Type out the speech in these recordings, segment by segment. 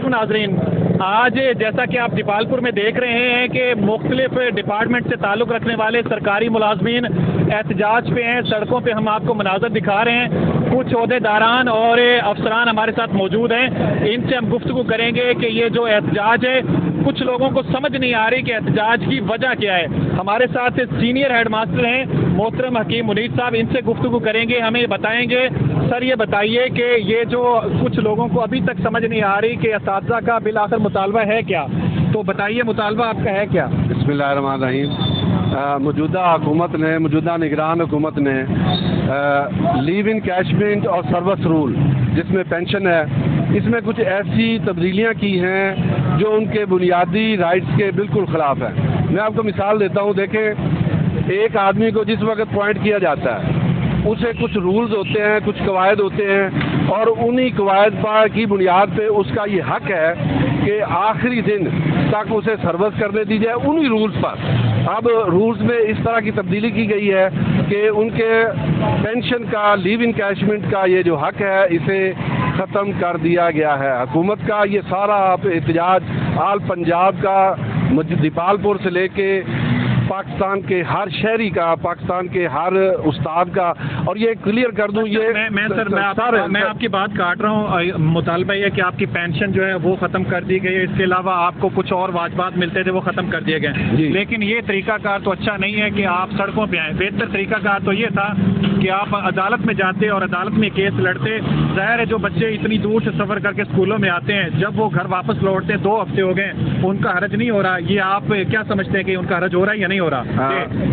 ناظرین، آج جیسا کہ آپ دیپالپور میں دیکھ رہے ہیں کہ مختلف ڈپارٹمنٹ سے تعلق رکھنے والے سرکاری ملازمین احتجاج پہ ہیں. سڑکوں پہ ہم آپ کو مناظر دکھا رہے ہیں. کچھ عہدیداران اور افسران ہمارے ساتھ موجود ہیں. ان سے ہم گفتگو کریں گے کہ یہ جو احتجاج ہے کچھ لوگوں کو سمجھ نہیں آ رہی کہ احتجاج کی وجہ کیا ہے. ہمارے ساتھ سینئر ہیڈ ماسٹر ہیں محترم حکیم منیر صاحب، ان سے گفتگو کریں گے. ہمیں بتائیں گے سر، یہ بتائیے کہ یہ جو کچھ لوگوں کو ابھی تک سمجھ نہیں آ رہی کہ اساتذہ کا بالآخر مطالبہ ہے کیا، تو بتائیے مطالبہ آپ کا ہے کیا؟ بسم اللہ الرحمن الرحیم. موجودہ حکومت نے، موجودہ نگران حکومت نے لیو ان کیشمنٹ اور سروس رول جس میں پینشن ہے، اس میں کچھ ایسی تبدیلیاں کی ہیں جو ان کے بنیادی رائٹس کے بالکل خلاف ہیں. میں آپ کو مثال دیتا ہوں. دیکھیں، ایک آدمی کو جس وقت پوائنٹ کیا جاتا ہے اسے کچھ رولز ہوتے ہیں، کچھ قواعد ہوتے ہیں، اور انہی قواعد کی بنیاد پہ اس کا یہ حق ہے کہ آخری دن تک اسے سروس کرنے دی جائے انہی رولز پر. اب رولز میں اس طرح کی تبدیلی کی گئی ہے کہ ان کے پینشن کا، لیو ان کیشمنٹ کا یہ جو حق ہے اسے ختم کر دیا گیا ہے. حکومت کا یہ سارا احتجاج آل پنجاب کا، دیپالپور سے لے کے پاکستان کے ہر شہری کا، پاکستان کے ہر استاد کا، اور یہ کلیئر کر دوں، یہ میں آپ کی بات کاٹ رہا ہوں. مطالبہ یہ کہ آپ کی پینشن جو ہے وہ ختم کر دی گئی ہے، اس کے علاوہ آپ کو کچھ اور واجبات ملتے تھے وہ ختم کر دیے گئے. لیکن یہ طریقہ کار تو اچھا نہیں ہے کہ آپ سڑکوں پہ آئیں. بہتر طریقہ کار تو یہ تھا کہ آپ عدالت میں جاتے اور عدالت میں کیس لڑتے. ظاہر ہے جو بچے اتنی دور سے سفر کر کے اسکولوں میں آتے ہیں، جب وہ گھر واپس لوٹتے 2 ہفتے ہو گئے، ان کا حرج نہیں ہو رہا. یہ آپ کیا سمجھتے ہیں کہ ان کا حرج ہو رہا ہے یا نہیں ہو رہا؟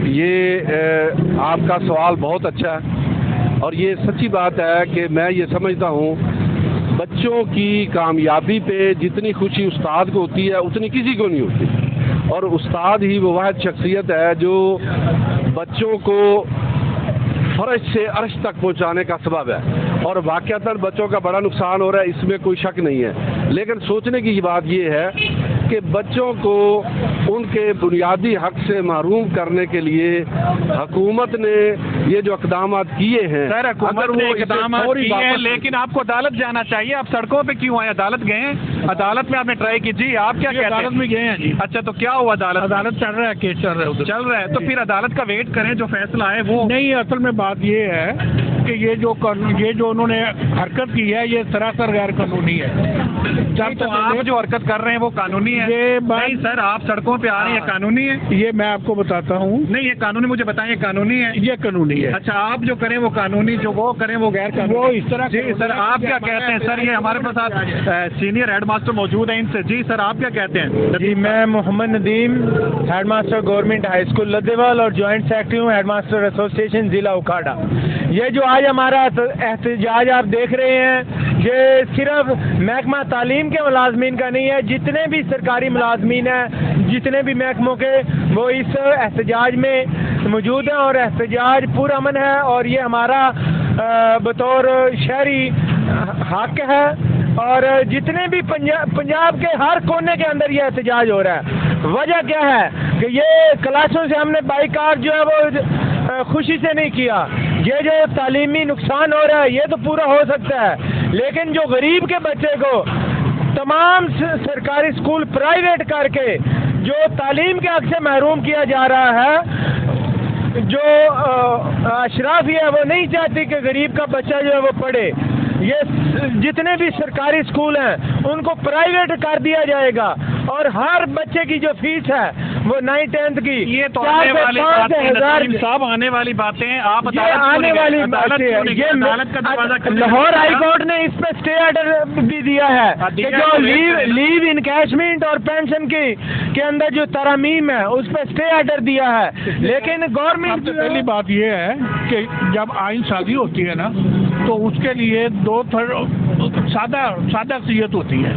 یہ آپ کا سوال بہت اچھا ہے، اور یہ سچی بات ہے کہ میں یہ سمجھتا ہوں بچوں کی کامیابی پہ جتنی خوشی استاد کو ہوتی ہے اتنی کسی کو نہیں ہوتی. اور استاد ہی وہ واحد شخصیت ہے جو بچوں کو فرش سے عرش تک پہنچانے کا سبب ہے. اور واقعتاً بچوں کا بڑا نقصان ہو رہا ہے، اس میں کوئی شک نہیں ہے. لیکن سوچنے کی بات یہ ہے کہ بچوں کو ان کے بنیادی حق سے محروم کرنے کے لیے حکومت نے یہ جو اقدامات کیے ہیں، سر حکومت نے اقدامات کیے ہیں، لیکن آپ کو عدالت جانا چاہیے. آپ سڑکوں پہ کیوں آئے؟ عدالت گئے ہیں؟ عدالت میں آپ نے ٹرائی کی؟ جی آپ کیا کہتے ہیں؟ عدالت میں گئے ہیں جی. اچھا، تو کیا ہوا؟ عدالت چل رہا ہے، کیس چل رہا ہے، چل رہا ہے. تو پھر عدالت کا ویٹ کریں، جو فیصلہ ہے وہ نہیں. اصل میں بات یہ ہے کہ یہ جو انہوں نے حرکت کی ہے یہ سراسر غیر قانونی ہے. تو آپ جو حرکت کر رہے ہیں وہ قانونی ہے؟ نہیں سر، آپ سڑکوں پہ آ رہے ہیں، قانونی ہے؟ یہ میں آپ کو بتاتا ہوں. نہیں یہ قانونی، مجھے بتائیں یہ قانونی ہے؟ یہ قانونی ہے. اچھا، آپ جو کریں وہ قانونی، جو وہ کریں وہ غیر قانونی. وہ اس طرح. جی سر، آپ کیا کہتے ہیں؟ سر یہ ہمارے پاس سینئر ہیڈ ماسٹر موجود ہیں، ان سے. جی سر، آپ کیا کہتے ہیں؟ جی میں Mohammad Nadeem, head master government high school Ludhewal اور جوائنٹ سیکرٹری ہوں ہیڈ ماسٹر ایسوسیشن ضلع اکھاڑا. یہ جو آج ہمارا احتجاج آپ دیکھ رہے ہیں، یہ صرف محکمہ تعلیم کے ملازمین کا نہیں ہے، جتنے بھی سرکاری ملازمین ہیں، جتنے بھی محکموں کے، وہ اس احتجاج میں موجود ہیں. اور احتجاج پرامن ہے، اور یہ ہمارا بطور شہری حق ہے. اور جتنے بھی پنجاب کے ہر کونے کے اندر یہ احتجاج ہو رہا ہے. وجہ کیا ہے کہ یہ کلاسوں سے ہم نے بائیکاٹ جو ہے وہ خوشی سے نہیں کیا. یہ جو تعلیمی نقصان ہو رہا ہے یہ تو پورا ہو سکتا ہے، لیکن جو غریب کے بچے کو تمام سرکاری اسکول پرائیویٹ کر کے جو تعلیم کے حق سے محروم کیا جا رہا ہے، جو اشراف ہے وہ نہیں چاہتی کہ غریب کا بچہ جو ہے وہ پڑھے. یہ جتنے بھی سرکاری اسکول ہیں ان کو پرائیویٹ کر دیا جائے گا، اور ہر بچے کی جو فیس ہے وہ 9th 10th کی، یہ تو آنے والی باتیں صاحب، آنے والی باتیں آپ آنے والی باتیں. لاہور ہائی کورٹ نے اس پہ اسٹے آرڈر بھی دیا ہے کہ جو لیو انکیشمنٹ اور پینشن کے اندر جو ترامیم ہے اس پہ اسٹے آرڈر دیا ہے. لیکن گورنمنٹ، پہلی بات یہ ہے کہ جب آئین سازی ہوتی ہے نا تو اس کے لیے 2/3 سادہ صیت ہوتی ہے.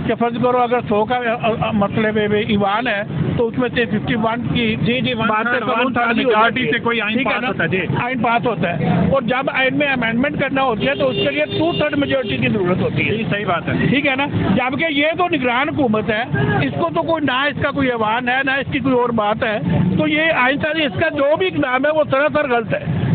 کہ فرض کرو اگر 100 کا مطلب ایوان ہے تو اس میں سے 51 کی میجارٹی سے کوئی آئین پاس ہوتا ہے. آئین پاس ہوتا ہے، اور جب آئین میں امینڈمنٹ کرنا ہوتی ہے تو اس کے لیے 2/3 میجورٹی کی ضرورت ہوتی ہے. صحیح بات ہے، ٹھیک ہے نا. جبکہ یہ تو نگران حکومت ہے، اس کو تو کوئی نہ اس کا کوئی ایوان ہے نہ اس کی کوئی اور بات ہے. تو یہ آئین سازی، اس کا جو بھی اقدام ہے وہ سراسر غلط ہے.